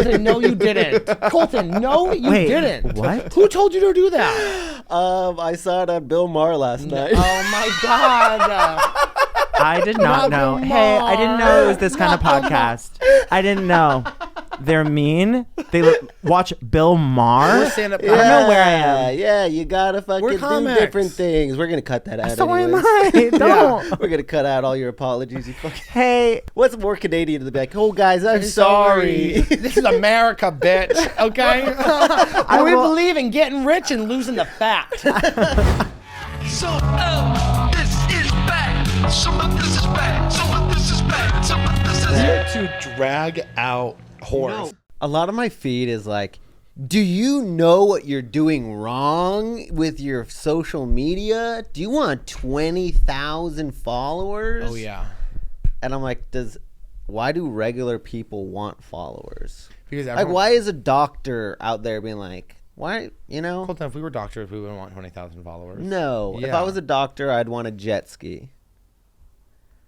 Colton, no, you didn't. Colton, no, you didn't. What? Who told you to do that? I saw it on Bill Maher last night. Oh my God. I did not know. Hey, I didn't know it was this kind of podcast. I didn't know. They're mean. They watch Bill Maher. We're stand-up I don't know where I am. Yeah, you gotta fucking do comics. different things. We're gonna cut that out. So am anyways. I. Don't. We're gonna cut out all your apologies. You fucking. Hey. What's more Canadian than be like, oh guys, I'm sorry. This is America, bitch. Okay? We believe in getting rich and losing the fat. So, this is bad. Some of this is bad. Some of this is bad. Some of this is To drag out whores. A lot of my feed is like, do you know what you're doing wrong with your social media? Do you want 20,000 followers? Oh, yeah. And I'm like, why do regular people want followers? Because Like, why is a doctor out there being like, why, you know? Colton, if we were doctors, we wouldn't want 20,000 followers. No. If Yeah. I was a doctor, I'd want a jet ski.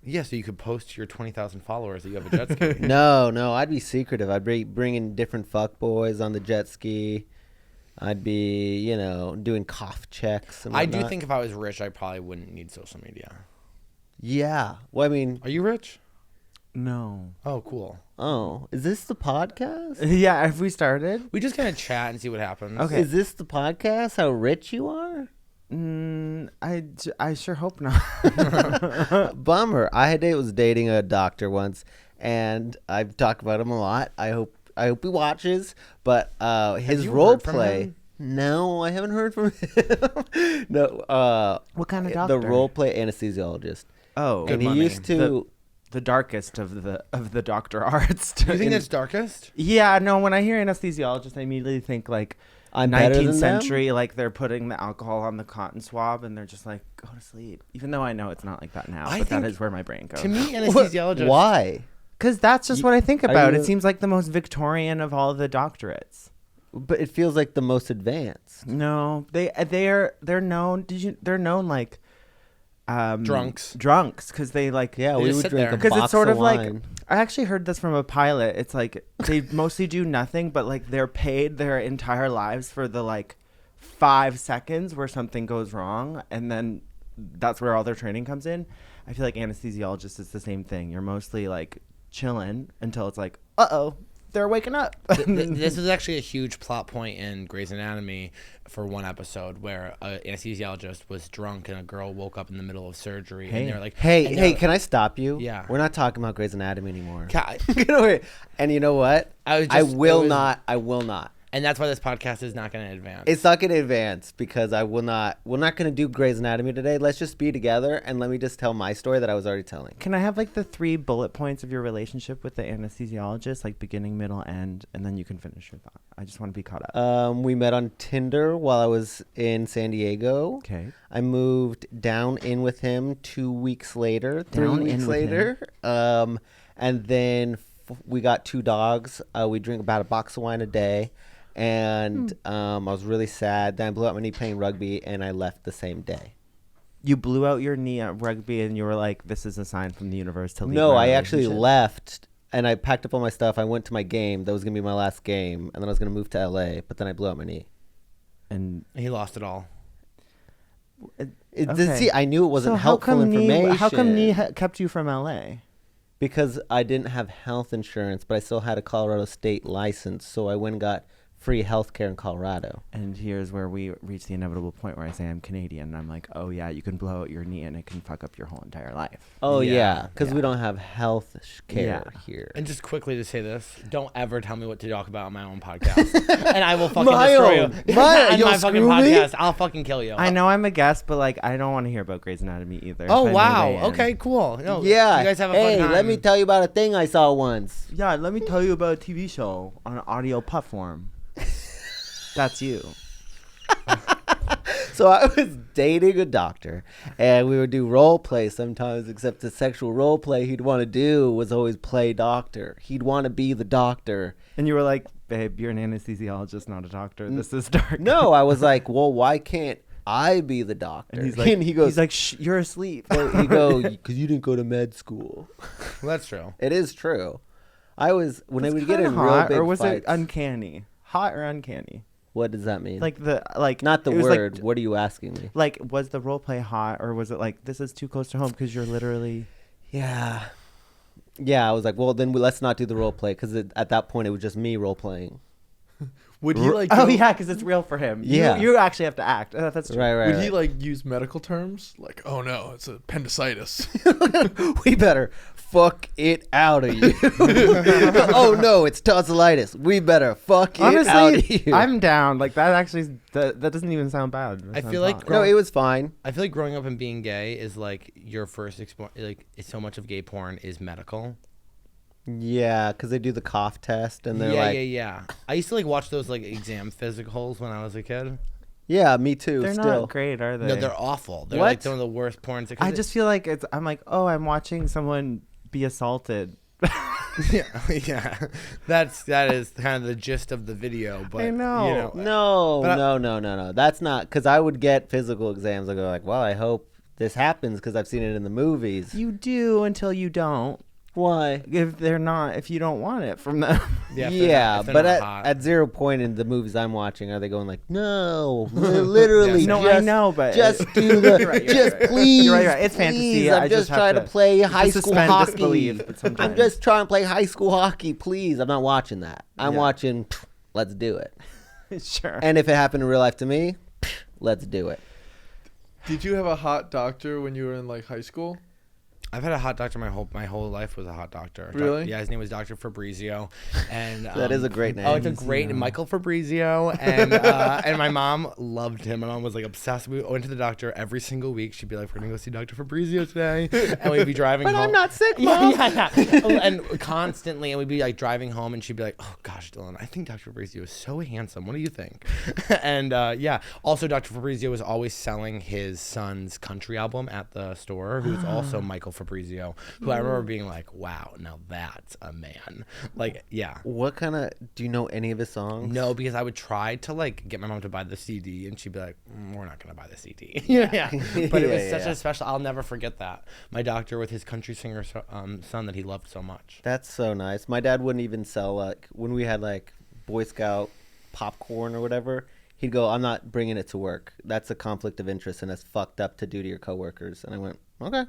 Yeah, so you could post your 20,000 followers that you have a jet ski. No, I'd be secretive. I'd be bringing different fuckboys on the jet ski. I'd be, doing cough checks and I whatnot. do think if I was rich, I probably wouldn't need social media. Yeah. Well, I mean, Are you rich? No. Oh, cool. is this the podcast? Yeah, have we started? We just kind of chat and see what happens. Okay. Is this the podcast? How rich you are? I sure hope not. Bummer. I was dating a doctor once, and I've talked about him a lot. I hope he watches. But his you role heard from play. him? No, I haven't heard from him. No. What kind of doctor? The role play anesthesiologist. Oh, And he money. used to. the darkest of the doctor arts. You think that's darkest? Yeah, no. When I hear anesthesiologist, I immediately think like I'm better 19th than century, like they're putting the alcohol on the cotton swab and they're just like, go to sleep. Even though I know it's not like that now, I but that think- is where my brain goes. To me, anesthesiologist. Why? Because that's just what I think about. you- It seems like the most Victorian of all the doctorates. But it feels like the most advanced. No, they're known. They're known like Drunks. because they like Yeah, They we just would sit drink there. a because box it's sort of like wine. I actually heard this from a pilot. It's like they mostly do nothing, but like they're paid their entire lives for the like 5 seconds where something goes wrong, and then that's where all their training comes in. I feel like anesthesiologists is the same thing. You're mostly like chilling until it's like, they're waking up. This is actually a huge plot point in Grey's Anatomy for one episode where an anesthesiologist was drunk and a girl woke up in the middle of surgery and they're like, Hey, can I stop you? Yeah. We're not talking about Grey's Anatomy anymore. Ca- Get over here. And you know what? I will it was- not. I will not. And that's why this podcast is not going to advance. It's not going to advance because I will not. We're not going to do Grey's Anatomy today. Let's just be together and let me just tell my story that I was already telling. Can I have like the 3 bullet points of your relationship with the anesthesiologist, like beginning, middle, end, and then you can finish your thought. I just want to be caught up. We met on Tinder while I was in San Diego. Okay. I moved down in with him 2 weeks later, 3 Down in weeks with later. And then we got 2 dogs. We drink about a box of wine a day. And I was really sad. Then I blew out my knee playing rugby, and I left the same day. You blew out your knee at rugby, and you were like, "This is a sign from the universe to leave." No, my I actually relationship." left, and I packed up all my stuff. I went to my game. That was going to be my last game. And then I was going to move to LA, but then I blew out my knee. And he lost it all. Okay. See, I knew it wasn't so how helpful come information. How come knee kept you from LA? Because I didn't have health insurance, but I still had a Colorado state license. So I went and got free health care in Colorado. And here's where we reach the inevitable point where I say I'm Canadian. And I'm like, oh yeah, you can blow out your knee and it can fuck up your whole entire life. Oh, Yeah, yeah, because yeah. we don't have health care here. And just quickly to say this, don't ever tell me what to talk about on my own podcast. And I will fucking My destroy own. you. You'll On my fucking screw me? podcast. I'll fucking kill you. I know I'm a guest, but like I don't want to hear about Grey's Anatomy either. Oh, so I may wow. weigh in. Okay, cool. No, Yeah. You guys have a hey, fun time. let me tell you about a thing I saw once. Yeah, let me tell you about a TV show on an audio platform. That's you. So I was dating a doctor, and we would do role play sometimes, except the sexual role play he'd want to do was always play doctor. He'd want to be the doctor. And you were like, babe, you're an anesthesiologist, not a doctor. This is dark. No, I was like, well, why can't I be the doctor? And he's like, he goes, Shh, you're asleep. he go, because you didn't go to med school. Well, that's true. It is true. I was when I would get Kinda in real hot, big or was fights. it uncanny? Hot or uncanny? What does that mean? Like not the it was word. Like, what are you asking me? like, was the role play hot, or was it like this is too close to home because you're literally? Yeah. Yeah, I was like, well, then let's not do the role play because at that point it was just me role playing. Would he like? Oh yeah, because it's real for him. Yeah. you actually have to act. That's true. Right. Would he like use medical terms like, "Oh no, it's appendicitis"? We better fuck it out of you. Oh no, it's tonsillitis. We better fuck it out of Honestly, you. I'm down. Like that actually, that doesn't even sound bad. That I sounds feel like hot. No, it was fine. I feel like growing up and being gay is like your first like so much of gay porn is medical. Yeah, because they do the cough test and they're Yeah, like, yeah. I used to like watch those like exam physicals when I was a kid. yeah, me too. they're still. not great, are they? No, they're awful. They're What? like some of the worst porns. I just feel like I'm like, oh, I'm watching someone be assaulted. yeah. That is kind of the gist of the video. But I know. You know, No. That's not because I would get physical exams. I go like, well, I hope this happens because I've seen it in the movies. You do until you don't. Why? If you don't want it from them. Yeah, if they're but not hot. at 0 point in the movies I'm watching, are they going like, no, literally, Yes. No, just, I know, but just do the, You're right, just right. please, You're right. It's fantasy. please, I I'm just just have trying to to play high school suspend hockey. disbelief, but I'm sometimes- just trying to play high school hockey, please. I'm not watching that. I'm Yeah. watching, let's do it. Sure. And if it happened in real life to me, let's do it. Did you have a hot doctor when you were in like high school? I've had a hot doctor my whole life was a hot doctor. Really? Yeah, his name was Dr. Fabrizio, and That is a great name. Oh, it's a great Michael Fabrizio, and my mom loved him. My mom was like obsessed. We went to the doctor every single week. She'd be like, "We're gonna go see Dr. Fabrizio today," and we'd be driving But home. I'm not sick, Mom. Yeah. And constantly, and we'd be like driving home, and she'd be like, "Oh gosh, Dylan, I think Dr. Fabrizio is so handsome. What do you think?" And yeah, also Dr. Fabrizio was always selling his son's country album at the store, who was also Michael Fabrizio, who I remember being like, "Wow, now that's a man." Like, yeah. What kind of, do you know any of his songs? No, because I would try to like get my mom to buy the CD, and she'd be like, "We're not gonna buy the CD." Yeah. But it was Yeah, such yeah. a special. I'll never forget that. My doctor with his country singer son that he loved so much. That's so nice. My dad wouldn't even sell, like, when we had, like, Boy Scout popcorn or whatever, he'd go, I'm not bringing it to work. That's a conflict of interest, and it's fucked up to do to your coworkers. And I went, okay.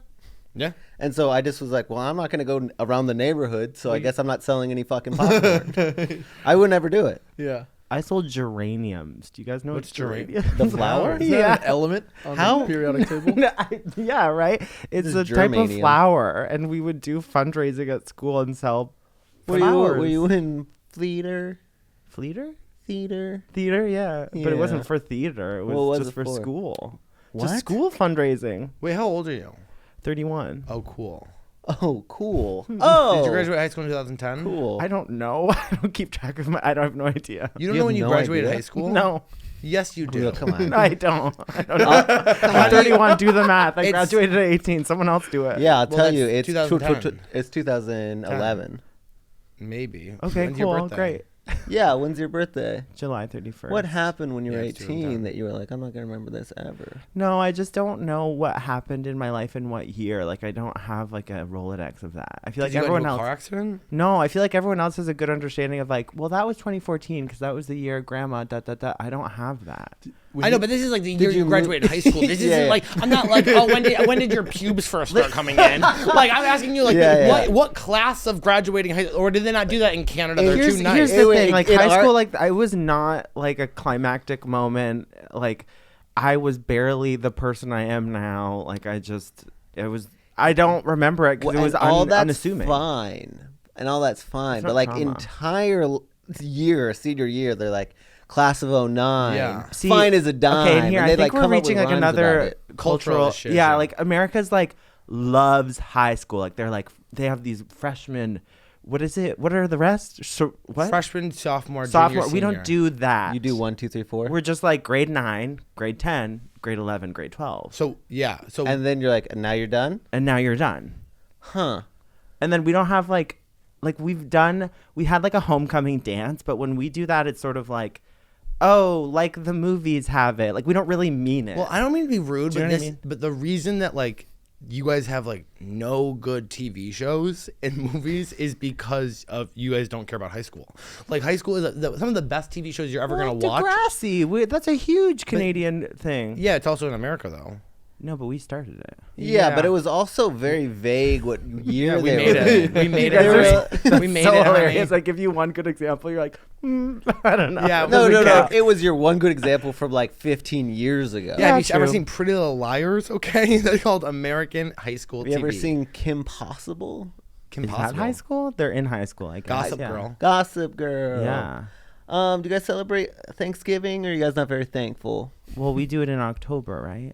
Yeah. And so I just was like, well, I'm not going to go around the neighborhood, so I guess I'm not selling any fucking popcorn. I would never do it. Yeah. I sold geraniums. Do you guys know What's what's geranium? The flower? Is that Yeah. an element on How? the periodic table? Yeah, right. It's This a is type of germanium. flower, and we would do fundraising at school and sell flowers. Were you in theater? Theater, yeah. But Yeah. it wasn't for theater. It was What was just it for for? school. What? Just school fundraising. Wait, how old are you? 31. Oh, cool. Oh, cool. Oh, Did you graduate high school in 2010? cool. I don't know. I don't keep track of I don't have no idea. You don't You know have when you no graduated idea? high school? No. Yes, you do. Well, come on. No, I don't. I don't know. I'm 31. Do the math. I It's- graduated at 18. Someone else do it. Yeah, I'll Well, tell that's you, it's 2010. it's 2011. Maybe. Okay, When's your cool. birthday? Great. Yeah, when's your birthday? July 31st. What happened when you were Yeah, it's 18 2010. that you were like, I'm not going to remember this ever? No, I just don't know what happened in my life in what year. Like, I don't have like a Rolodex of that. I feel Did like you get everyone into a else. car accident? No, I feel like everyone else has a good understanding of like, well, that was 2014 because that was the year grandma. I don't have that. I know, but this is like the year you you move- graduated high school. This Yeah, isn't yeah. like, I'm not like, oh, when did your pubes first start coming in? Like, I'm asking you, like, Yeah, yeah. what class of graduating high school, or did they not do that in Canada? They're Here's too nice. the Wait, thing, like in high our- school, like I was not like a climactic moment. Like I was barely the person I am now. Like I don't remember it because it was and all that's unassuming. fine. And all that's fine. It's But not like trauma. entire year, senior year, they're like, class of 09. Yeah. See, Fine as a dime. Okay, and here and I they think like we're come up with reaching like rhymes about another it. Cultural cultural. issues, Yeah, yeah. like America's like loves high school. Like they're like they have these freshmen. What is it? What are the rest? So what? Freshman, sophomore, Sophomore. junior, We senior. don't do that. You do 1, 2, 3, 4. We're just like grade 9, grade 10, grade 11, grade 12, So, yeah. So, And then you're like, now you're done? and now you're done. Huh. And then we don't have like we had like a homecoming dance, but when we do that, it's sort of like, oh, like the movies have it. Like we don't really mean it. well, I don't mean to be rude, Do you but know what I mean? but the reason that like you guys have like no good TV shows and movies is because of you guys don't care about high school. Like high school is some of the best TV shows you're ever gonna watch. Degrassi. That's a huge Canadian thing. Yeah, it's also in America though. No, but we started it. Yeah, but it was also very vague what year we they made were it. in. We made They were- it. We made so it. hilarious. Honey. I give you one good example. You're like, I don't know. Yeah, No, doesn't no. count. It was your one good example from like 15 years ago. Yeah, have you ever true. seen Pretty Little Liars? Okay, they're called American high school Have you TV. ever seen Kim Possible? Kim Is that Possible? high school? They're in high school, I guess. Gossip Yeah. Girl. Gossip Girl. Yeah. Do you guys celebrate Thanksgiving, or are you guys not very thankful? Well, we do it in October, right?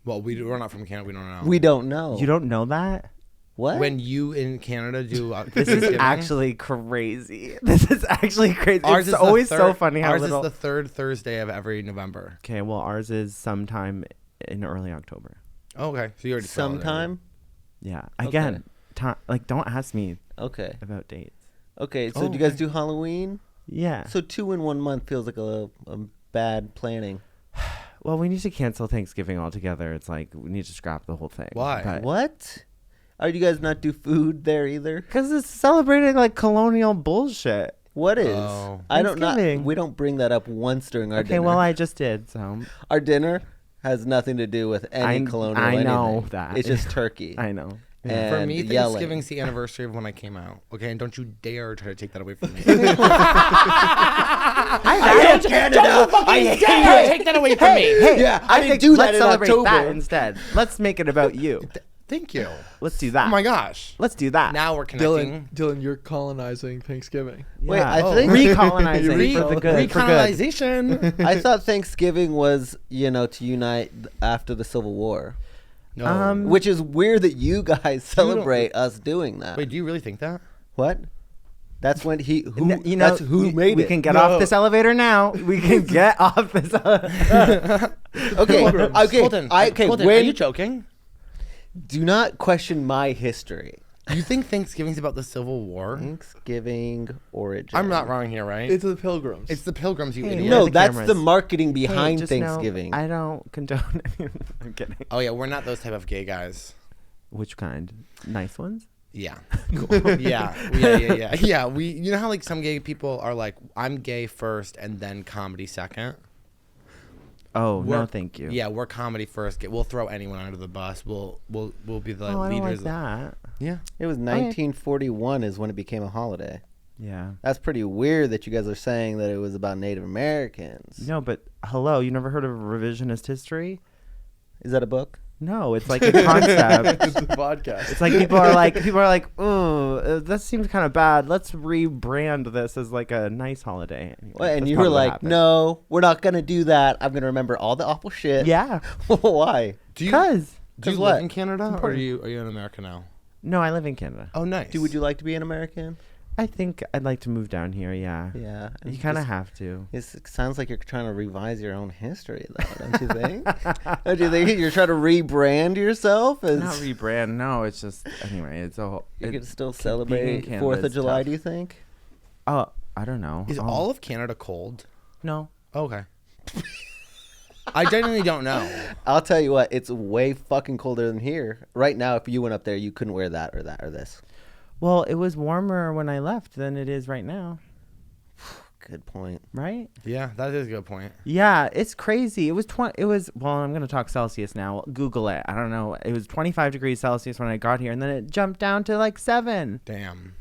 Well, we're not from Canada. We don't know. We don't know. You don't know that? What? When you in Canada do This is Thanksgiving? actually crazy. This is actually crazy. Ours It's is the always third, so funny how ours little. is the third Thursday of every November. Okay, well, ours is sometime in early October. Oh, okay, so you already celebrated. Sometime? Yeah. Again, don't ask me Okay. about dates. Okay, so Oh, do you guys okay. do Halloween? Yeah. So 2 in 1 month feels like a bad planning. Well, we need to cancel Thanksgiving altogether. It's like we need to scrap the whole thing. Why? What? Are you guys not do food there either? Because it's celebrating like colonial bullshit. What is? Oh. I don't know. Thanksgiving. We don't bring that up once during our Okay, dinner. well, I just did. So Our dinner has nothing to do with any colonial I know anything. that. It's just turkey. I know. And For me, yelling. Thanksgiving's the anniversary of when I came out. Okay, and don't you dare try to take that away from me. I hate Canada. I hate it. Take that away from me. Hey, Yeah, I didn't think do that let's in celebrate October. that instead. Let's make it about you. Thank you. Let's do that. Oh my gosh. Let's do that. Now we're connecting. Dylan, you're colonizing Thanksgiving. Wait, Yeah. I think recolonizing Re- for the good. For good. Recolonization. I thought Thanksgiving was, to unite after the Civil War, No. which is weird that you guys celebrate us doing that. Wait, do you really think that? What? That's when That's who made we it. can get off this elevator now. We can get off this. Okay, okay, Colton, Colton, are when you joking? do not question my history. You think Thanksgiving's about the Civil War? Thanksgiving origin. I'm not wrong here, right? It's the Pilgrims. It's the Pilgrims, you Hey, idiot. No, the that's cameras. the marketing Hey, behind just know, Thanksgiving. I don't condone. I'm kidding. Oh yeah, we're not those type of gay guys. Which kind? Nice ones? Yeah. Cool. Yeah. Yeah. You know how like some gay people are like, I'm gay first and then comedy second. Oh no, We're- thank you. Yeah, we're comedy first. We'll throw anyone under the bus. We'll be the Oh, I don't leaders. like that. Yeah. It was 1941 is when it became a holiday. Yeah. That's pretty weird that you guys are saying that it was about Native Americans. No, but hello, you never heard of revisionist history? Is that a book? No, it's like a concept. It's a podcast. It's like people are like, oh, that seems kind of bad. Let's rebrand this as like a nice holiday. Well, and That's you were probably what like, happened. no, we're not going to do that. I'm going to remember all the awful shit. Yeah, Why? Do you because do you 'Cause live what? in Canada or important. are you in America now? no, I live in Canada. Oh, nice. Would you like to be an American? I think I'd like to move down here. Yeah, Yeah. you kind of have to. It sounds like you're trying to revise your own history, though, don't you think? Don't you think you're trying to rebrand yourself? As Not rebrand. No, it's just anyway. It's a whole. you can still being in celebrate Canada 4th of is July, tough. do you think? Oh, I don't know. Is Oh, all of Canada cold? no? Okay. I genuinely don't know. I'll tell you what, it's way fucking colder than here. Right now, if you went up there, you couldn't wear that or that or this. Well, it was warmer when I left than it is right now, Good point. right? Yeah, that is a good point. Yeah, it's crazy. It was well, I'm going to talk Celsius now. Google it. I don't know. It was 25 degrees Celsius when I got here and then it jumped down to like 7. Damn.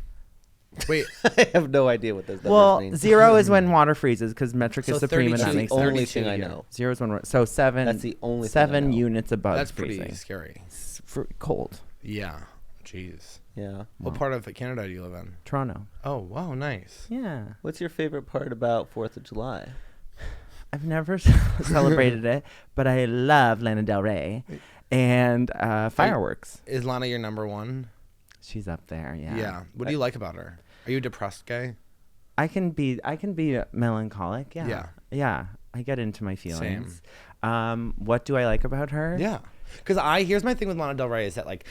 Wait, I have no idea what those numbers Well, mean. 0 is when water freezes cuz metric So is supreme and 32 that That's the makes only sense. thing I here. know. 0 is when so 7 That's the only thing I 7 know. units above that's pretty freezing. scary. Cold. Yeah. Jeez. Yeah. What part of Canada do you live in? Toronto. Oh, wow, nice. Yeah. What's your favorite part about 4th of July? I've never celebrated it, but I love Lana Del Rey and fireworks. Is Lana your number one? She's up there, yeah. Yeah. What do you like about her? Are you a depressed gay? I can be melancholic, yeah. Yeah. Yeah. I get into my feelings. What do I like about her? Yeah. Because here's my thing with Lana Del Rey is that like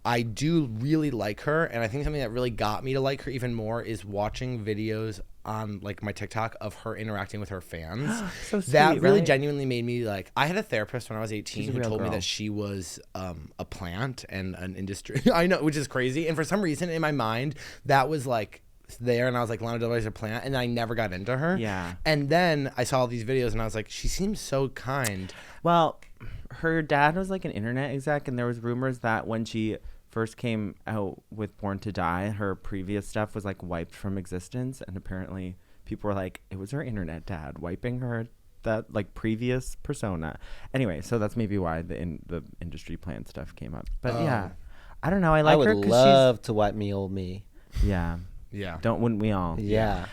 I do really like her, and I think something that really got me to like her even more is watching videos on like my TikTok of her interacting with her fans. So sweet, that really right? genuinely made me like. I had a therapist when I was 18 She's a who real told me girl. that she was a plant and an industry. I know, which is crazy. And for some reason in my mind, that was like there, and I was like, Lana Del Rey's a plant, and I never got into her. Yeah. And then I saw all these videos, and I was like, she seems so kind. Well, her dad was like an internet exec, and there was rumors that when she first came out with Born to Die, her previous stuff was like wiped from existence, and apparently people were like, it was her internet dad wiping her that like previous persona. Anyway, so that's maybe why the industry plan stuff came up. But yeah, I don't know. I like I her would because love to wipe me old me. yeah, Yeah. wouldn't we all? Yeah.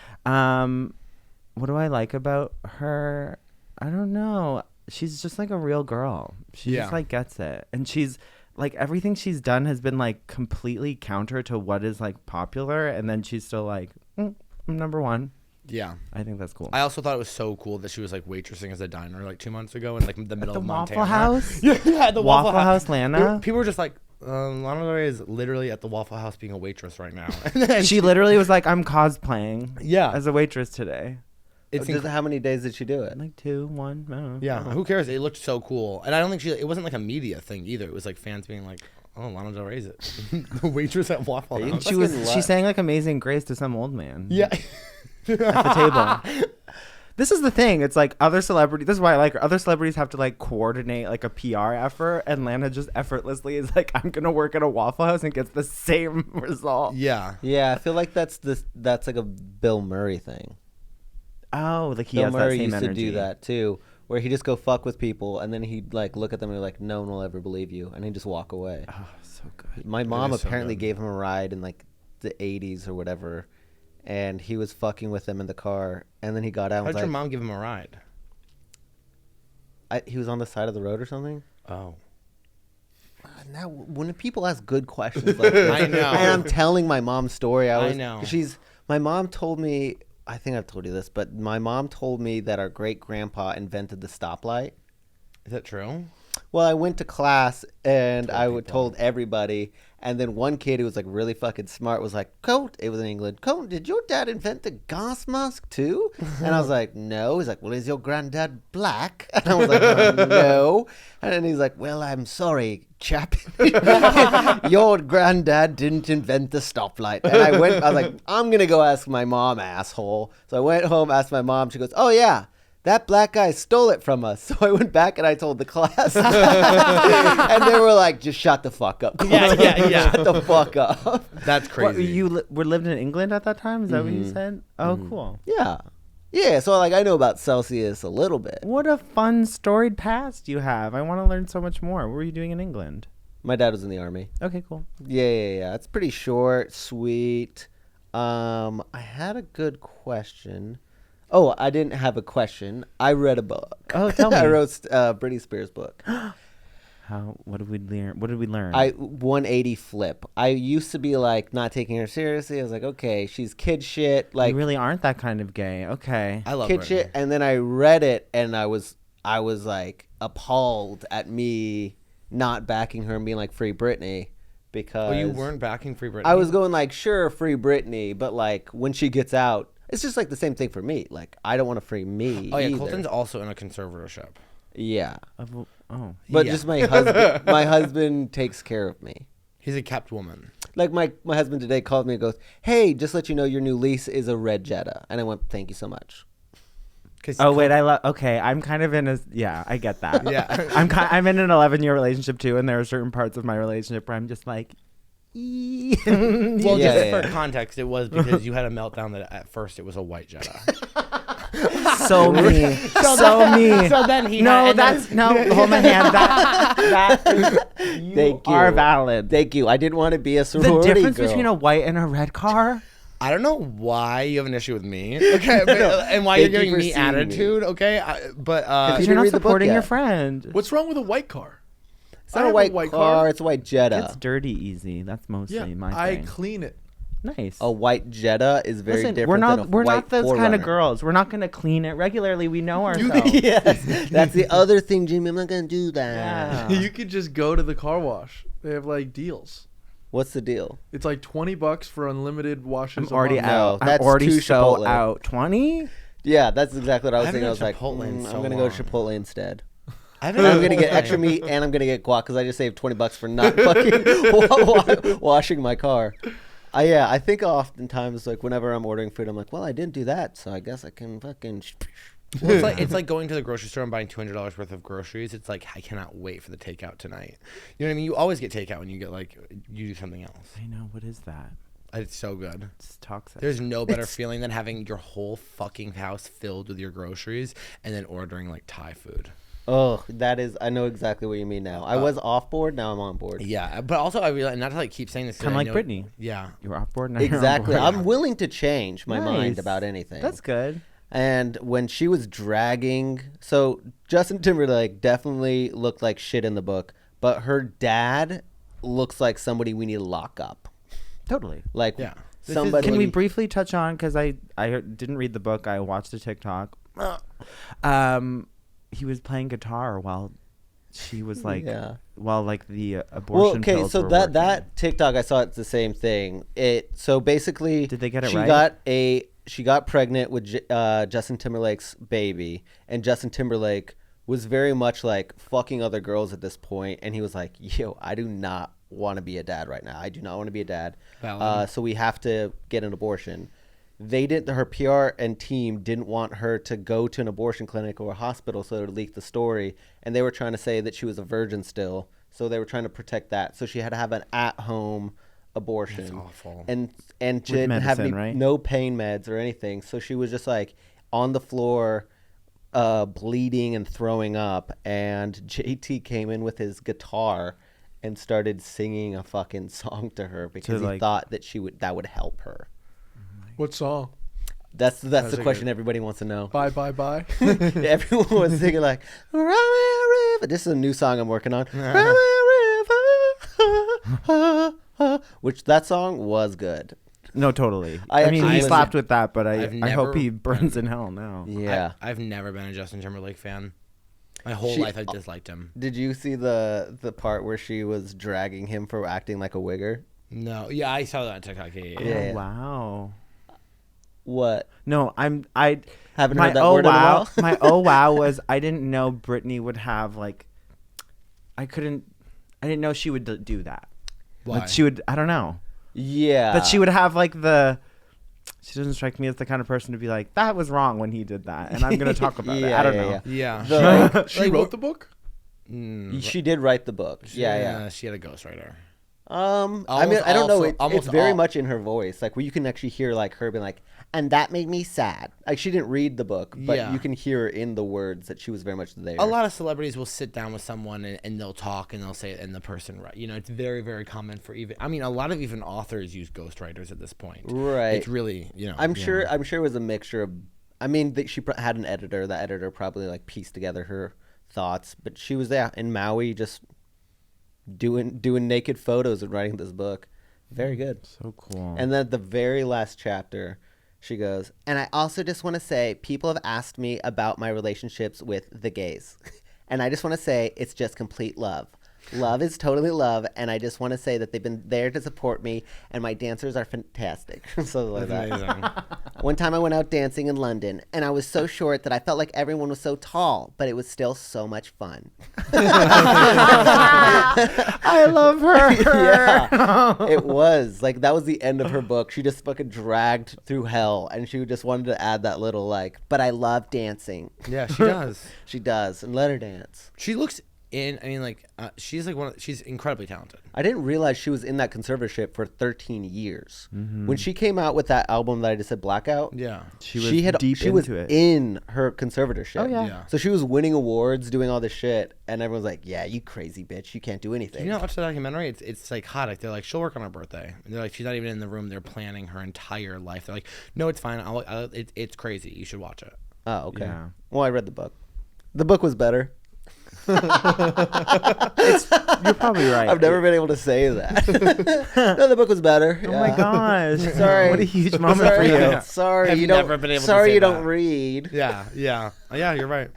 What do I like about her? I don't know. She's just like a real girl. She Yeah. just like gets it. And she's like, everything she's done has been like completely counter to what is like popular. And then she's still like, I'm number one. Yeah. I think that's cool. I also thought it was so cool that she was like waitressing as a diner like 2 months ago in like the middle the of Waffle Montana. House? Yeah, at the Waffle House, Lana? People were just like, Lana Del Rey is literally at the Waffle House being a waitress right now. And She literally was like, I'm cosplaying Yeah. as a waitress today. it's How many days did she do it? Like 2, 1, I don't know. yeah. Who cares? It looked so cool, and I don't think it wasn't like a media thing either. It was like fans being like, "Oh, Lana Del Rey's it, the waitress at Waffle you House." She sang like Amazing Grace to some old man. Yeah. At the table. This is the thing. It's like other celebrities. This is why I like her. Other celebrities have to like coordinate like a PR effort, and Lana just effortlessly is like, I'm gonna work at a Waffle House and gets the same result. Yeah. Yeah, I feel like that's like a Bill Murray thing. Oh, like he Bill has Murray that same used energy. to do that too, where he just go fuck with people, and then he'd like look at them and be like, no one will ever believe you, and he'd just walk away. Oh, so good. My mom is so apparently good. gave him a ride in like the 80s or whatever, and he was fucking with them in the car, and then he got out and How'd was your like, mom give him a ride? he was on the side of the road or something. Oh. Now, when people ask good questions like this, I know. and I'm telling my mom's story, I know. My mom told me, I think I've told you this, but my mom told me that our great grandpa invented the stoplight. Is that true? Well, I went to class and Told people. told everybody, and then one kid who was like really fucking smart was like, Colt, it was in England, Colt, did your dad invent the gas mask too? And I was like, no. He's like, well, is your granddad black? And I was like, no. And then he's like, well, I'm sorry, chap. Your granddad didn't invent the stoplight. And I was like, I'm going to go ask my mom, asshole. So I went home, asked my mom. She goes, oh, yeah. That black guy stole it from us. So I went back and I told the class. And they were like, just shut the fuck up. Yeah. Shut the fuck up. That's What, crazy. you were lived in England at that time? Is that what you said? Oh, cool. Yeah. Yeah. So like I know about Celsius a little bit. What a fun, storied past you have. I want to learn so much more. What were you doing in England? My dad was in the army. Okay, cool. Yeah. It's pretty short, sweet. I had a good question. Oh, I didn't have a question. I read a book. Oh, tell me. I wrote Britney Spears' book. What did we learn? What did we learn? 180 flip. I used to be like not taking her seriously. I was like, okay, she's kid shit. Like you really aren't that kind of gay. Okay. I love kid Britney. shit. And then I read it and I was like appalled at me not backing her and being like free Britney because Oh, you weren't backing Free Britney? I was going like, sure, free Britney, but like when she gets out, it's just like the same thing for me. Like I don't want to free me. Oh, yeah. either. Colton's also in a conservatorship. Yeah, Oh. but Yeah. just my husband. My husband takes care of me. He's a kept woman. Like my husband today called me and goes, "Hey, just let you know your new lease is a red Jetta," and I went, "Thank you so much." Oh wait, okay. I'm kind of in a I get that. Yeah. I'm in an 11-year relationship too, and there are certain parts of my relationship where I'm just like, Well, Yeah, just yeah. for context, it was because you had a meltdown that at first it was a white Jetta. so me, so me. So then he No, had- and that's then- no. Hold my hand. That you Thank you. are valid. Thank you. I didn't want to be a The sorority difference girl. between a white and a red car. I don't know why you have an issue with me, okay, but, and why Thank you're you giving for me seeing me. attitude, okay? But You You're didn't not read the book supporting your yet. friend. What's wrong with a white car? It's not I a have white car. It's a white Jetta. It's dirty easy. That's mostly Yeah, my I thing. clean it. Nice. A white Jetta is very Listen, different than a we're white not those kind of 4Runner. girls. We're not gonna clean it regularly. We know ourselves. Yes, that's the other thing, Jimmy. I'm not gonna do that. Yeah. You could just go to the car wash. They have like deals. What's the deal? It's like $20 for unlimited washes. I'm already a month. out. No, I'm that's already too so Chipotle. out. 20? Yeah, that's exactly what I was haven't thinking. I was done like, Chipotle in so I'm gonna go long. to Chipotle instead. I And I'm gonna get extra meat and I'm gonna get guac because I just saved $20 for not fucking washing my car. I think oftentimes like whenever I'm ordering food, I'm like, well, I didn't do that, so I guess I can fucking. Well, it's like going to the grocery store and buying $200 worth of groceries. It's like I cannot wait for the takeout tonight. You know what I mean? You always get takeout when you get like you do something else. I know. What is that? It's so good. It's toxic. There's no better feeling than having your whole fucking house filled with your groceries and then ordering like Thai food. Oh, that is. I know exactly what you mean now. I was off board. Now I'm on board. Yeah, but also I realize not to like keep saying this. 'cause Kind of I like know- Britney. Yeah. You're off board now. you're on Exactly. board. I'm willing to change my mind Nice. about anything. That's good. And when she was dragging, so Justin Timberlake definitely looked like shit in the book, but her dad looks like somebody we need to lock up. Totally. Like Yeah. somebody. Can we briefly touch on, because I didn't read the book, I watched a TikTok. He was playing guitar while she was like, Yeah. while like the abortion Well, okay, pills so were that working. TikTok I saw, it's the same thing. So basically, Did they get it she right? She got pregnant with Justin Timberlake's baby, and Justin Timberlake was very much like fucking other girls at this point, and he was like, "Yo, I do not want to be a dad right now. I do not want to be a dad. Valid. So we have to get an abortion." They didn't. Her PR and team didn't want her to go to an abortion clinic or a hospital, so they would leak the story. And they were trying to say that she was a virgin still, so they were trying to protect that. So she had to have an at-home abortion. That's awful. And she didn't have medicine, any, right? no pain meds or anything. So she was just like on the floor, bleeding and throwing up. And JT came in with his guitar and started singing a fucking song to her because he like- thought that that would help her. What song? That's the a question good- everybody wants to know. Bye, bye, bye. Everyone was singing like "Run Me River." This is a new song I'm working on. "Run Me River," which that song was good. No, totally. I I mean, actually he was- slapped with that, but I've I hope never he burns been- in hell now. Yeah. I've never been a Justin Timberlake fan. My whole She- life I disliked him. Did you see the part where she was dragging him for acting like a wigger? No. Yeah, I saw that on TikTok. Yeah. Oh, Yeah. wow. What? No, I Haven't my heard that oh word in a wow while? my oh wow was I didn't know Britney would have like I didn't know she would do that. Why? That she would, I don't know. Yeah. That she would have like she doesn't strike me as the kind of person to be like, that was wrong when he did that, and I'm going to talk about it. I don't know. Yeah. The- She Like, wrote the book? she did write the book. Yeah. She had a ghostwriter. I mean, Almost I don't know. also- almost It's very all- much in her voice, like where you can actually hear like her being like, "And that made me sad." Like she didn't read the book, but Yeah. you can hear in the words that she was very much there. A lot of celebrities will sit down with someone and they'll talk and they'll say it and the person, right? You know, it's very, very common for a lot of even authors use ghostwriters at this point. Right. It's really, you know. I'm sure it was a mixture of. I mean, she had an editor. The editor probably like pieced together her thoughts, but she was there in Maui just doing naked photos and writing this book. Very good. So cool. And then at the very last chapter, she goes, "And I also just want to say, people have asked me about my relationships with the gays. And I just want to say, it's just complete love. Love is totally love. And I just want to say that they've been there to support me. And my dancers are fantastic." So like That's that. amazing. One time I went out dancing in London, and I was so short that I felt like everyone was so tall, but it was still so much fun. I love her. Yeah, it was like that was the end of her book. She just fucking dragged through hell, and she just wanted to add that little like, "But I love dancing." Yeah, she does. She does, and let her dance. She looks she's like she's incredibly talented. I didn't realize she was in that conservatorship for 13 years. Mm-hmm. When she came out with that album that I just said, Blackout. Yeah. She was deep she was into it. in her conservatorship. Oh, yeah. Yeah. So she was winning awards, doing all this shit, and everyone's like, "Yeah, you crazy bitch, you can't do anything." You know, watch the documentary. It's psychotic. They're like, she'll work on her birthday. And they're like, she's not even in the room. They're planning her entire life. They're like, no, it's fine. It's crazy. You should watch it. Oh, okay. Yeah. Well, I read the book. The book was better. You're probably right. I've never been able to say that. No, the book was better. Oh my gosh. Sorry. What a huge moment Sorry, for you. Sorry, I've you don't. never been able to sorry, say you that. don't read. Yeah. You're right.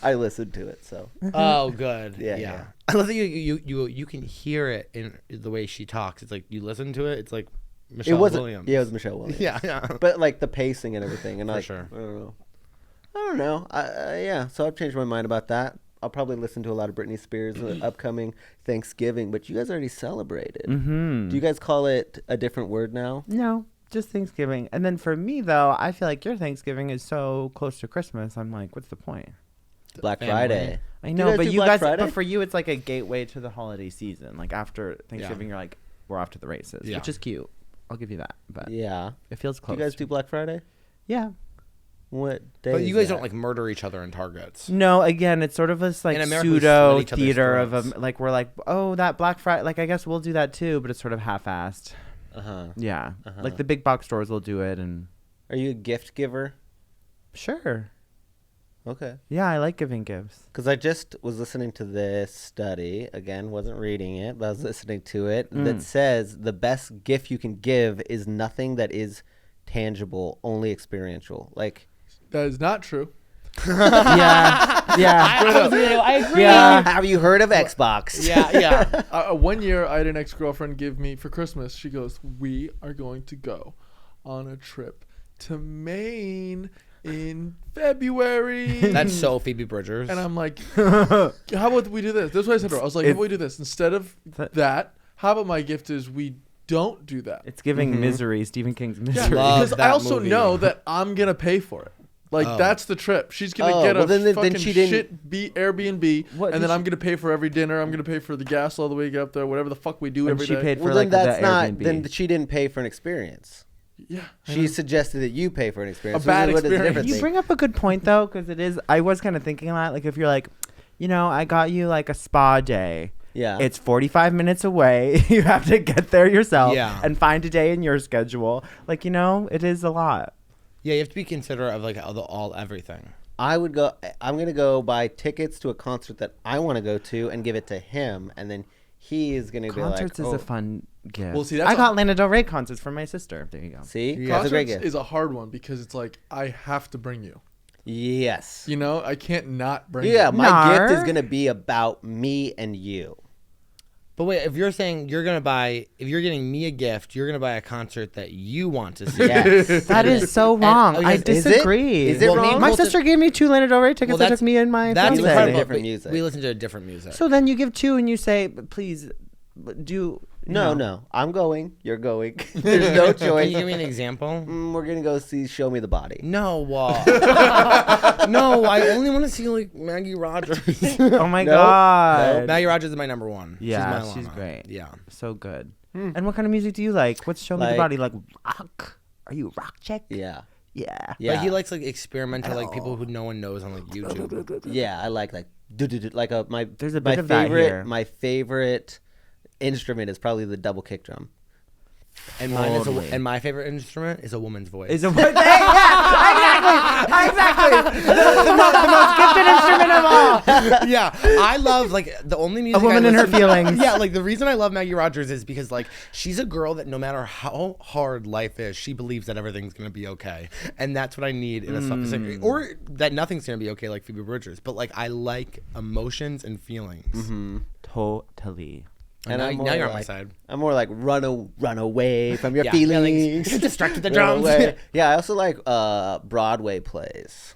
I listened to it, so. Oh, good. Yeah, Yeah. yeah. I love that you can hear it in the way she talks. It's like you listen to it. It's like Michelle Williams. Yeah, it was Michelle Williams. Yeah. But like the pacing and everything, and For like, sure. I don't know. Yeah, so I've changed my mind about that. I'll probably listen to a lot of Britney Spears upcoming Thanksgiving, but you guys already celebrated. Mm-hmm. Do you guys call it a different word now? No, just Thanksgiving. And then for me, though, I feel like your Thanksgiving is so close to Christmas. I'm like, what's the point? Black Family. Friday. I Do know, guys but do you Black guys, Friday? but for you, it's like a gateway to the holiday season. Like after Thanksgiving, you're like, we're off to the races, Yeah. which is cute. I'll give you that. But Yeah. it feels Do close. you guys do Black Friday? Yeah. What day? But is you guys that? don't like murder each other in Targets. No, again, it's sort of this like In America, we pseudo slit each other's theater of throats. like we're like, oh, that Black Friday, like I guess we'll do that too, but it's sort of half-assed. Yeah, like the big box stores will do it, and Are you a gift giver? sure, Okay. yeah, I like giving gifts. Because I just was listening to this study. Again, wasn't reading it, but I was listening to it. That says the best gift you can give is nothing that is tangible, only experiential. Like, That is not true. Yeah, yeah, I agree. yeah. have you heard of Xbox? Yeah. One year, I had an ex-girlfriend give me for Christmas. She goes, "We are going to go on a trip to Maine in February." That's so Phoebe Bridgers. And I'm like, "How about we do this?" That's what I said to her. I was like, "How about we do this instead of that? How about my gift is we don't do that?" It's giving misery, Stephen King's Yeah, misery. Love because I that also movie. know that I'm gonna pay for it. Like that's the trip. She's gonna Oh, get well, a then fucking she didn't- shit Airbnb, What and did then she- I'm gonna pay for every dinner. I'm gonna pay for the gas all the way up there, whatever the fuck we do And every she day. paid for Well, like then that's the not. Airbnb. Then she didn't pay for an experience. Yeah, I She know. suggested that you pay for an experience. A bad which is experience. different You thing. bring up a good point though, because it is. I was kind of thinking a lot. Like if you're like, you know, I got you like a spa day. Yeah. It's 45 minutes away. You have to get there yourself Yeah. and find a day in your schedule. Like, you know, it is a lot. Yeah, you have to be considerate of like all everything. I would go. I'm gonna go buy tickets to a concert that I want to go to and give it to him, and then he is gonna Concerts be like, is a fun gift. Well, see, that's I a- got Lana Del Rey concerts for my sister. There you go. See, Yeah. that's a great Concerts gift. is a hard one because it's like I have to bring you. Yes. You know, I can't not bring Yeah, you. my Nar. gift is gonna be about me and you. But wait, if you're saying you're getting me a gift, you're gonna buy a concert that you want to see. Yes. That is so wrong. And- I is it? disagree. Is it Well, me wrong? and My Colton- sister gave me 2 Lana Del Rey tickets. Well, I took me and my that's You fiance. listen to incredible. different but music. We listen to different music. So then you give 2 and you say, please do. No, I'm going. You're going. There's no Can choice. you give me an example? We're gonna go see Show Me the Body. No, no. I only want to see like Maggie Rogers. Oh my No, God. Maggie Rogers is my number one. Yeah, she's, my she's Lana. great. Yeah. So good. And what kind of music do you like? What's Show Me the Like- Body? Like rock? Are you a rock chick? Yeah. Yeah. Yeah. But he likes like experimental, like people who no one knows on like YouTube. Yeah, I like do-do-do, like my There's a my bit of that favorite here. my favorite instrument is probably the double kick drum. And mine is Totally. and my favorite instrument is a woman's voice. Is a what? Yeah, exactly. The most gifted instrument of all. Yeah, I love like the only music. woman I and her listen- feelings. Yeah, like the reason I love Maggie Rogers is because like she's a girl that no matter how hard life is, she believes that everything's gonna be okay, and that's what I need in a song. Or that nothing's gonna be okay, like Phoebe Bridgers. But like I like emotions and feelings. Totally. And I'm now more you're on my like- side. I'm more like run away from your Yeah, feelings. feelings. Distract with the Run drums. away. Yeah, I also like Broadway plays.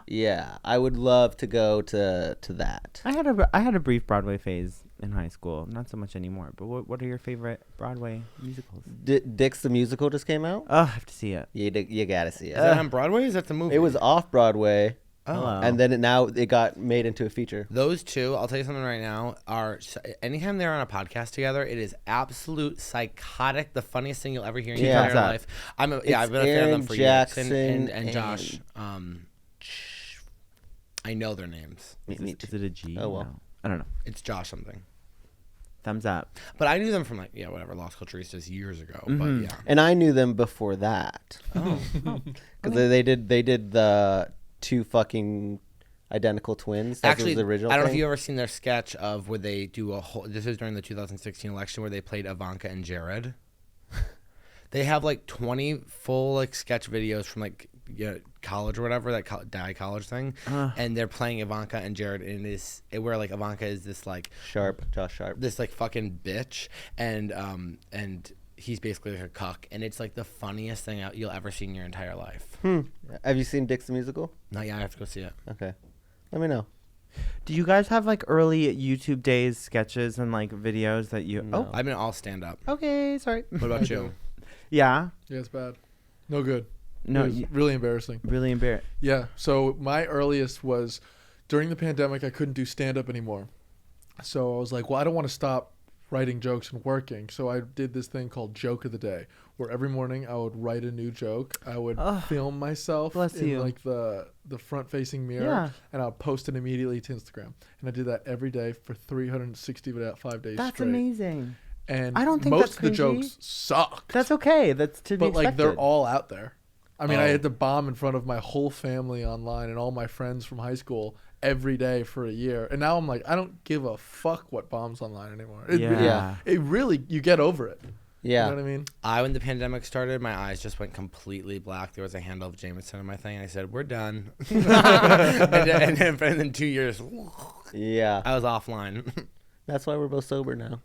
Yeah, I would love to go to that. I had a brief Broadway phase in high school. Not so much anymore. But what are your favorite Broadway musicals? Dick's the Musical just came out. Oh, I have to see it. You gotta see Is it. that on Broadway? Or is that the movie? It was off Broadway, Hello. and then it got made into a feature. Those two, I'll tell you something right now, are anytime they're on a podcast together, it is absolute psychotic, the funniest thing you'll ever hear in your Yeah. entire Thumbs up. life. I've been a fan of them Aaron for Jackson years. And and- Josh. I know their names. Me Is it a G? Oh, well. No. I don't know. It's Josh something. Thumbs up. But I knew them from like, yeah, whatever, Lost Culturistas years ago. Mhm. But yeah. And I knew them before that. Oh. Because they did the 2 fucking identical twins. That Actually, was the original I don't know thing. if you've ever seen their sketch of where they do a whole. This was during the 2016 election where they played Ivanka and Jared. They have like 20 full like sketch videos from like college or whatever, that dye college thing, and they're playing Ivanka and Jared, and where like Ivanka is this like Josh Sharp, this like fucking bitch, and he's basically like a cuck, and it's like the funniest thing you'll ever see in your entire life. Have you seen Dick's the Musical? Not yet. I have to go see it. Okay, let me know. Do you guys have like early YouTube days sketches and like videos that you? No. I've been all stand up. Okay, sorry. What about you? Yeah. Yeah, it's bad. No good. No, It was really embarrassing. really embarrassed. Yeah. So my earliest was during the pandemic. I couldn't do stand up anymore. So I was like, well, I don't want to stop writing jokes and working. So I did this thing called Joke of the Day, where every morning I would write a new joke. I would film myself in like the front facing mirror, and I'll post it immediately to Instagram. And I did that every day for 365 days That's straight. amazing. And I don't think most that's of the cringy. jokes suck. That's okay. That's to be But like they're expected. all out there. I mean, I Oh. had to bomb in front of my whole family online and all my friends from high school every day for a year. And now I'm like, I don't give a fuck what bombs online anymore. It really, you get over it. Yeah. You know what I mean? When the pandemic started, my eyes just went completely black. There was a handle of Jameson in my thing, and I said, "We're done." and then 2 years, Yeah. I was offline. That's why we're both sober now.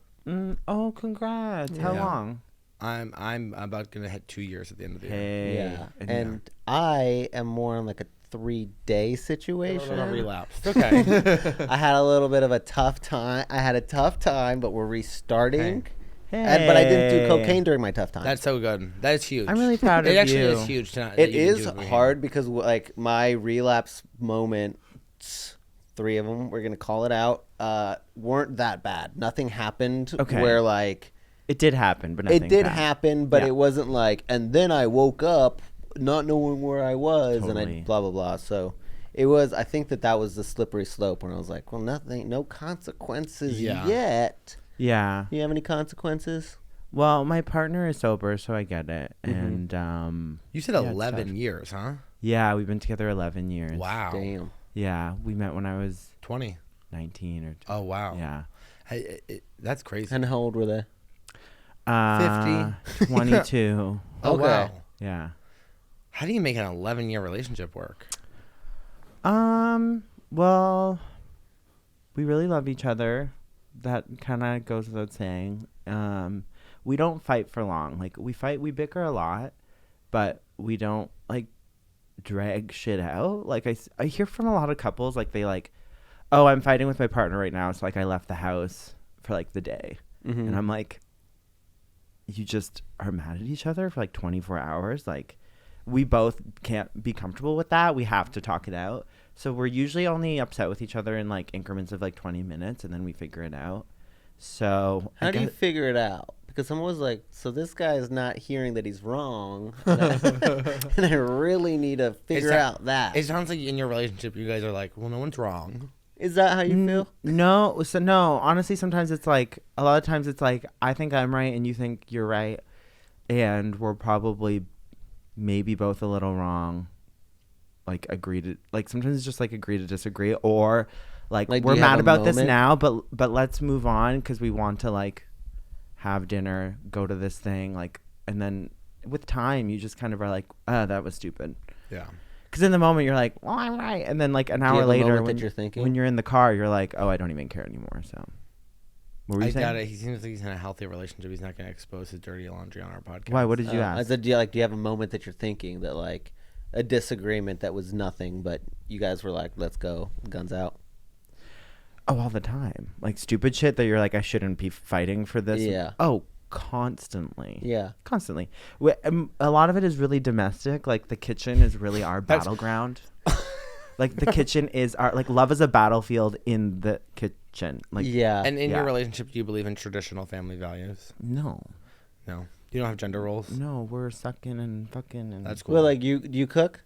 Oh, congrats. How Yeah. long? I'm about gonna hit 2 years at the end of the year. Hey. Yeah. And I am more on like a 3-day situation. Relapsed. Okay. I had a little bit of a tough time. But we're restarting. Hey. But I didn't do cocaine during my tough time. That's so good. That is huge. I'm really proud of It actually you. is huge. It is hard because like my relapse moments, 3 of them, we're gonna call it out, weren't that bad. Nothing happened where like It did happen, but nothing it did bad. happen, but Yeah. it wasn't like, and then I woke up not knowing where I was, and Totally. I blah blah blah. So it was. I think that was the slippery slope when I was like, well, no consequences yet. Yeah. You have any consequences? Well, my partner is sober, so I get it. And You said yeah, it's 11 tough. years, huh? Yeah, we've been together 11 years. Wow. Damn. Yeah, we met when I was 20. 19 or Oh wow. yeah. That's crazy. And how old were they? 50. 22. Oh Okay. wow. Yeah. How do you make an 11-year relationship work? Well, we really love each other. That kind of goes without saying. We don't fight for long. Like we bicker a lot, but we don't like drag shit out. Like I hear from a lot of couples, like they like, oh, I'm fighting with my partner right now. So like I left the house for like the day. And I'm like, you just are mad at each other for like 24 hours. Like we both can't be comfortable with that. We have to talk it out. So we're usually only upset with each other in like increments of like 20 minutes and then we figure it out. So How do you figure it out? Because someone was like, so this guy is not hearing that he's wrong. And I really need to figure out that. It sounds like in your relationship, you guys are like, well, no one's wrong. Is that how you feel? No, so no, honestly, sometimes it's like, a lot of times it's like, I think I'm right and you think you're right. And we're probably maybe both a little wrong. Like sometimes it's just like agree to disagree, or like Like, do we're you have mad a about this moment? now, but let's move on because we want to like have dinner, go to this thing, like, and then with time you just kind of are like, that was stupid. Yeah. Because in the moment you're like, well, I'm right, and then like an you hour have a later moment when that you're thinking? when you're in the car, you're like, oh, I don't even care anymore. So, what were you I saying? doubt it. He seems like he's in a healthy relationship. He's not going to expose his dirty laundry on our podcast. Why? What did you I ask? said, do you have a moment that you're thinking that like a disagreement that was nothing, but you guys were like, let's go, guns out? Oh, all the time. Like stupid shit that you're like, I shouldn't be fighting for this. Yeah. Oh, constantly. Yeah. Constantly. A lot of it is really domestic. Like the kitchen is really our battleground. Like the kitchen is our, like love is a battlefield in the kitchen. Like, Yeah. And in Yeah. your relationship, do you believe in traditional family values? no, You don't have gender roles? we're sucking and fucking and That's cool. Well, like do you cook?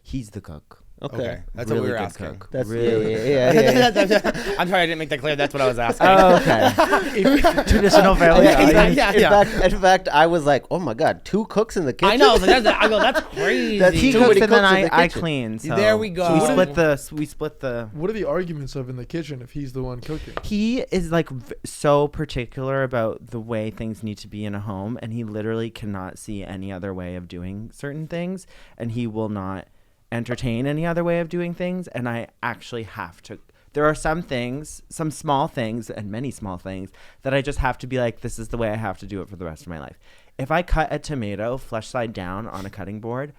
he's the cook. Okay, that's Really what we were good asking. cook. That's Really? yeah. I'm sorry I didn't make that clear. That's what I was asking. Oh, okay. Traditional family. Yeah. In fact, I was like, oh my god, 2 cooks in the kitchen. I know. I go, that's crazy. That's He too cooks many and then cooks in the I kitchen. clean. So There we go. We split the. What are the arguments of in the kitchen if he's the one cooking? He is like so particular about the way things need to be in a home, and he literally cannot see any other way of doing certain things, and he will not entertain any other way of doing things. And I actually have to. There are some things, some small things, and many small things that I just have to be like, this is the way I have to do it for the rest of my life. If I cut a tomato flesh side down on a cutting board,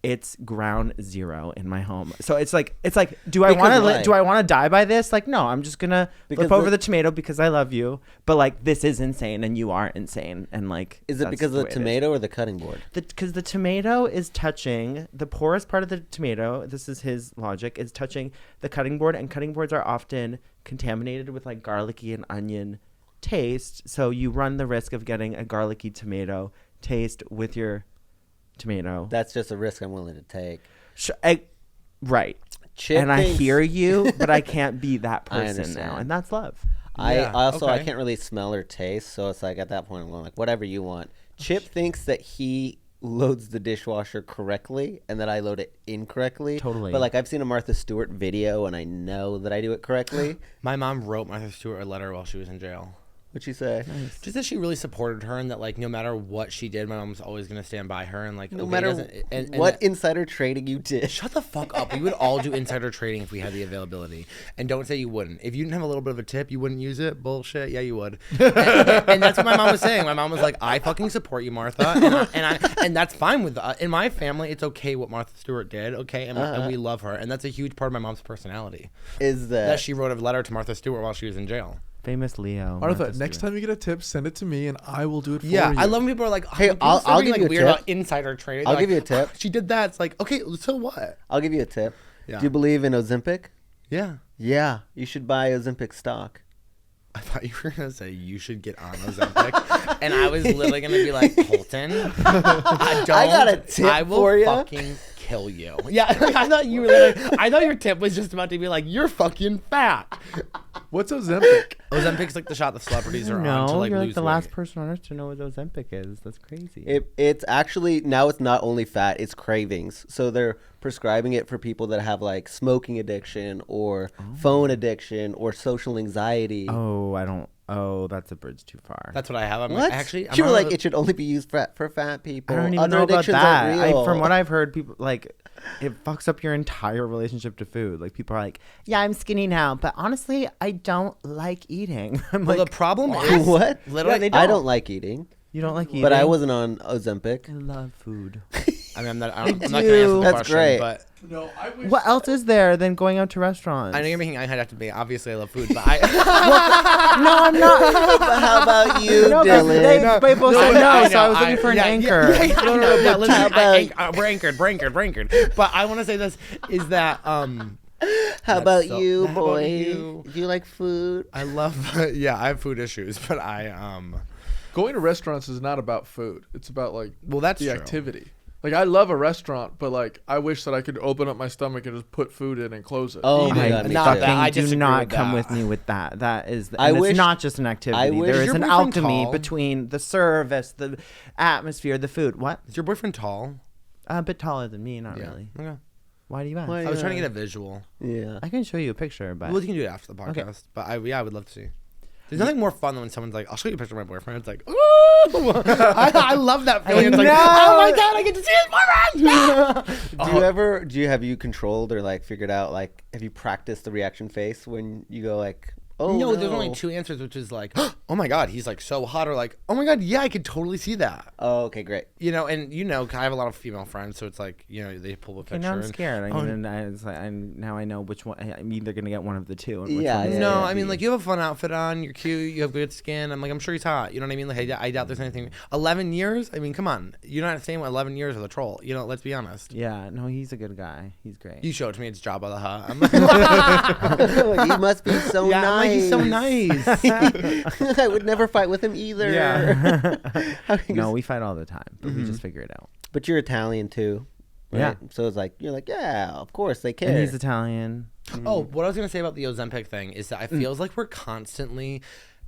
it's ground zero in my home. So it's like, do I want to die by this? Like, no, I'm just gonna flip over the tomato because I love you. But like, this is insane, and you are insane. And like, Is it because of the tomato or the cutting board? Because the tomato is touching the porous part of the tomato. This is his logic, is touching the cutting board, and cutting boards are often contaminated with like garlicky and onion taste. So you run the risk of getting a garlicky tomato taste with your tomato. That's just a risk I'm willing to take. Right. Chip and I thinks- hear you, but I can't be that I person understand. now, and that's love. Yeah, I okay. can't really smell or taste, so it's like at that point I'm going like whatever you want. Chip thinks that he loads the dishwasher correctly and that I load it incorrectly. Totally. But like I've seen a Martha Stewart video and I know that I do it correctly. My mom wrote Martha Stewart a letter while she was in jail. What'd you say? Just that she really supported her, and that like no matter what she did, my mom was always gonna stand by her, and like No okay, matter and what insider trading you did. Shut the fuck up. We would all do insider trading if we had the availability. And don't say you wouldn't. If you didn't have a little bit of a tip, you wouldn't use it. Bullshit. Yeah, you would. And that's what my mom was saying. My mom was like, I fucking support you, Martha. And that's fine with in my family, it's okay what Martha Stewart did, okay? And we love her. And that's a huge part of my mom's personality. Is That she wrote a letter to Martha Stewart while she was in jail. Famous Leo. Martha, next time you get a tip, send it to me and I will do it for you. Yeah, I love when people are like, Hey, people I'll start give being, you a weird tip. about insider trading. I'll They're give you a like, tip. She did that. It's like, okay, so what? I'll give you a tip. Yeah. Do you believe in Ozempic? Yeah. Yeah, you should buy Ozempic stock. I thought you were going to say you should get on Ozempic. And I was literally going to be like, Colton, I got a tip I will for ya. fucking kill you. Yeah, I thought you were literally, I thought your tip was just about to be like, you're fucking fat. What's Ozempic? Ozempic's like the shot that celebrities are on to No, like you're lose like the weight. last person on earth to know what Ozempic is. That's crazy. It's actually now it's not only fat, it's cravings. So they're prescribing it for people that have like smoking addiction or phone addiction or social anxiety. Oh, that's a bridge too far. That's what I have. I'm What? actually, I'm you were on like, a- it should only be used for fat people. I don't even Other know about addictions that. aren't real. From what I've heard, people like it fucks up your entire relationship to food. Like people are like, "Yeah, I'm skinny now, but honestly, I don't like eating." I'm well, like, the problem is, What? literally, I don't like eating, you don't like eating, but I wasn't on Ozempic. I love food. I mean, I'm not going to do. answer the That's question, great. but No, I wish. What else is there than going out to restaurants? I know you're making eye contact with me. Obviously, I love food, but I. No, I'm not. But how about you, No, 'cause Dylan? they both said no, so I was looking for an yeah, anchor. Yeah, listen, how we're anchored. But I want to say this is that How about so- you, how about boy? you? Do you like food? I love. Yeah, I have food issues, but Going to restaurants is not about food. It's about like well, that's the true. activity. Like I love a restaurant, but like I wish that I could open up my stomach and just put food in and close it. Oh Eat my it. God, me Not too. that. I do disagree not with come that. with me with that. That is, I and wish- it's not just an activity. I wish- There Is is your an boyfriend alchemy tall? between the service, the atmosphere, the food. What? Is your boyfriend tall? A bit taller than me, not Yeah. really. Okay. Why do you ask? Why- I was trying to get a visual. Yeah. I can show you a picture, but Well, you can do it after the podcast. Okay. But I would love to see. There's nothing more fun than when someone's like, "I'll show you a picture of my boyfriend." It's like, ooh, I love that feeling. It's like, know. oh my god, I get to see his boyfriend. Have you controlled or like figured out like have you practiced the reaction face when you go like oh No, there's only two answers, which is like, oh my god, he's like so hot, or like, oh my god, yeah, I could totally see that. Oh, okay, great. You know, and I have a lot of female friends, so it's like, they pull a picture. now I'm and- scared. Oh, Now I know which one. I'm either gonna get one of the two. And which Yeah, one it's yeah, No, gonna I mean, be. like, you have a fun outfit on, you're cute, you have good skin. I'm sure he's hot. You know what I mean? Like, I doubt there's anything. 11 years? I mean, come on. You're not saying 11 years of the troll. You know, let's be honest. Yeah, no, he's a good guy. He's great. You showed it to me. It's Jabba the Hutt. I'm like, He must be so yeah, I'm like, nice. he's so nice. I would never fight with him either. Yeah. How can you No, we fight all the time, but we just figure it out. But you're Italian too. Right? Yeah. So it's like, you're like, yeah, of course they care. And he's Italian. Oh, what I was gonna say about the Ozempic thing is that I feels like we're constantly,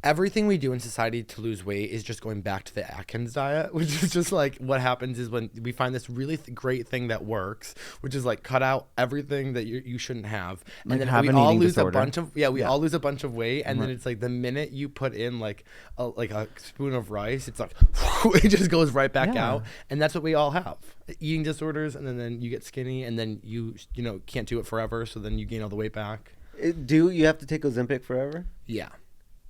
everything we do in society to lose weight is just going back to the Atkins diet, which is just like what happens is when we find this really great thing that works, which is like cut out everything that you shouldn't have, and Like then have we an all eating lose disorder. a bunch of all lose a bunch of weight, and then it's like the minute you put in like a spoon of rice, it's like it just goes right back Yeah. out, and that's what we all have, eating disorders, and then you get skinny, and then you can't do it forever, so then you gain all the weight back. Do you have to take Ozempic forever? Yeah.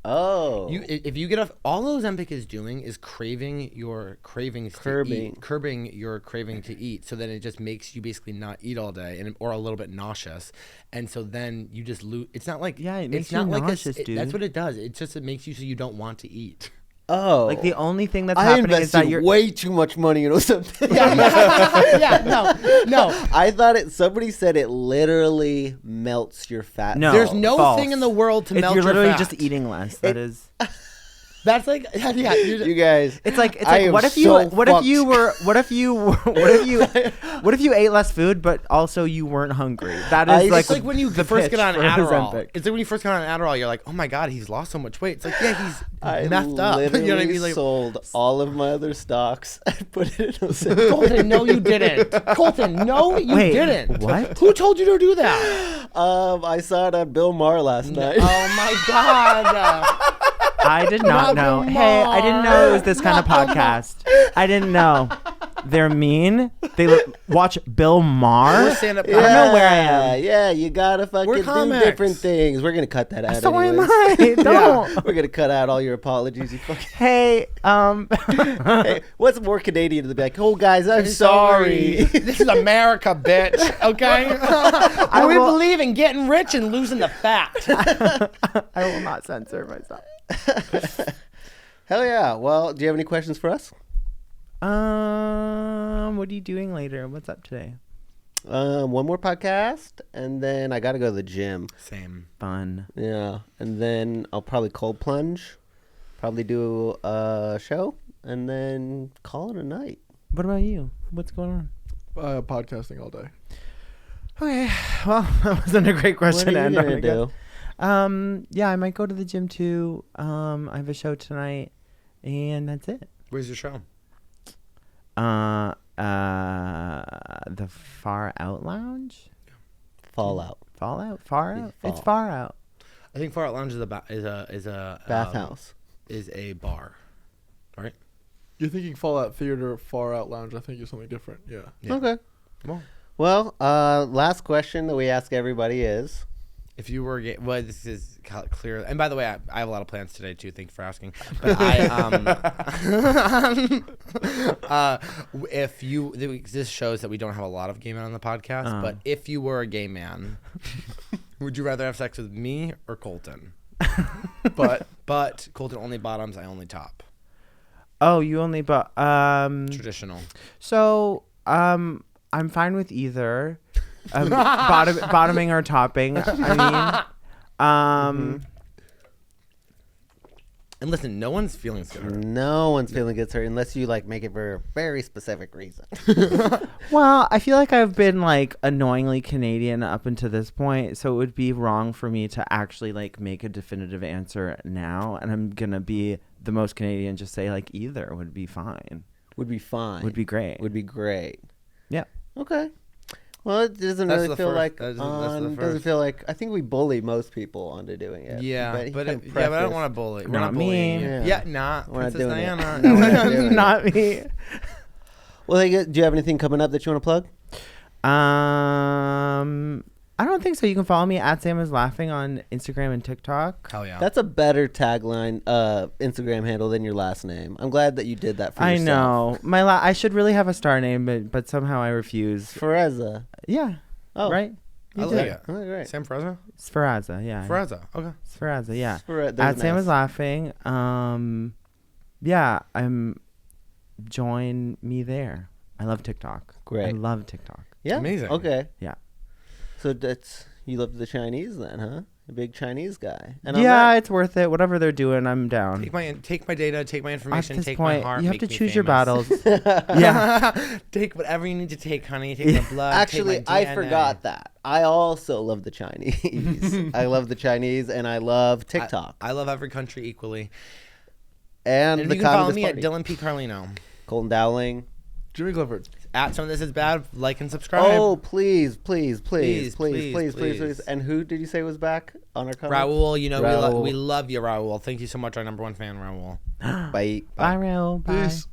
Oh. If you get off, all Ozempic is doing is craving your cravings to eat, curbing your craving to eat. So then it just makes you basically not eat all day or a little bit nauseous, and so then you just lose. It's not like Yeah, it makes it's not you like nauseous, dude. That's what it does. It makes you so you don't want to eat. Oh. Like the only thing that's I happening invested is that you're. way too much money in Ozempic. No. I thought somebody said it literally melts your fat. No, There's no false. thing in the world to melt You're your literally fat. just eating less. That is. That's like You guys. It's like I am what if you so what if you ate less food but also you weren't hungry? That is It's like when you the first pitch get on for Adderall. Ozempic. It's like when you first get on Adderall, you're like, oh my god, he's lost so much weight. It's like, yeah, he's I messed up. literally You know what I mean? Like, sold all of my other stocks and put it in Ozempic. Colton, no, you didn't. Colton, no, you Wait, didn't. what? Who told you to do that? I saw it on Bill Maher last night. Oh my god. I did not know. Hey, I didn't know it was this kind of podcast. I didn't know. They're mean. They watch Bill Maher. We're stand-up I don't know where I am. Yeah, you gotta fucking do comics. different things. We're gonna cut that out. So am anyways. I. Don't. We're gonna cut out all your apologies. You fucking. Hey, Hey, what's more Canadian to be like? Oh, guys, I'm sorry. This is America, bitch. Okay. We believe in getting rich and losing the fat. I will not censor myself. Hell yeah. Well, do you have any questions for us? What are you doing later? What's up today? One more podcast, and then I gotta go to the gym. Same. Fun. Yeah, and then I'll probably cold plunge, probably do a show, and then call it a night. What about you? What's going on? Podcasting all day. Okay. Well, that wasn't a great question. What are you to end on, gonna I guess. do? Yeah, I might go to the gym too. I have a show tonight, and that's it. Where's your show? The Far Out Lounge. Fallout. Fallout. Far Out. It's Far Out. I think Far Out Lounge is a Bathhouse. Is a bar, right? You're thinking Fallout Theater, Far Out Lounge. I think it's something different. Yeah. Yeah. Okay. Well, last question that we ask everybody is, If you were well, this is clear. And by the way, I have a lot of plans today too. Thank you for asking. But if you, this shows that we don't have a lot of gay men on the podcast. But if you were a gay man, would you rather have sex with me or Colton? But Colton only bottoms, I only top. Oh, you only bought Traditional. So I'm fine with either. Bottoming or topping. I mean, And listen, no one's feelings get hurt. no one's feeling gets hurt unless you like make it for a very specific reason. well, I feel like I've been like annoyingly Canadian up until this point, so it would be wrong for me to actually like make a definitive answer now. And I'm gonna be the most Canadian, just say like either would be fine. Would be fine. Would be great. Would be great. Yeah. Okay. Well, it doesn't That's really the feel first- like that's the doesn't first. feel like. I think we bully most people onto doing it. Yeah, he but kind of I don't prefaced- want to bully. We're Not not bullying. me. you. Yeah. Yeah, not We're not Princess doing it. Diana. No, we're not doing it. Not me. Well, do you have anything coming up that you want to plug? I don't think so. You can follow me at Sam is Laughing on Instagram and TikTok. Hell yeah. That's a better tagline, Instagram handle than your last name. I'm glad that you did that for I yourself. know. I should really have a star name, but somehow I refuse. Sferazza. Yeah. Oh, Right? I You like did. it. Oh, great. Sam Sferazza? Sferazza, yeah. Sferazza. Okay. Sferazza, yeah. There's At an Sam S. is Laughing. Yeah, join me there. I love TikTok. Great. I love TikTok. Yeah. Amazing. Okay. Yeah. So you love the Chinese then, huh? a big Chinese guy. And on Yeah, that- it's worth it. Whatever they're doing, I'm down. Take my data, take my At information, this take point, my heart. you have make to me choose your famous. battles. Yeah. Take whatever you need to take, honey. Take my blood. Actually, take my I DNA. forgot that. I also love the Chinese. I love the Chinese, and I love TikTok. I love every country equally. and And the you can follow Communist me Party. at Dylan P. Carlino. Colton Dowling. Jimmy Clifford. At Some of This Is Bad, like and subscribe. Oh, please. Please. And who did you say was back on our cover? Raul, you know Raul. we love you, Raul. Thank you so much, our number one fan, Raul. Bye. Bye, Rail. Bye. Peace.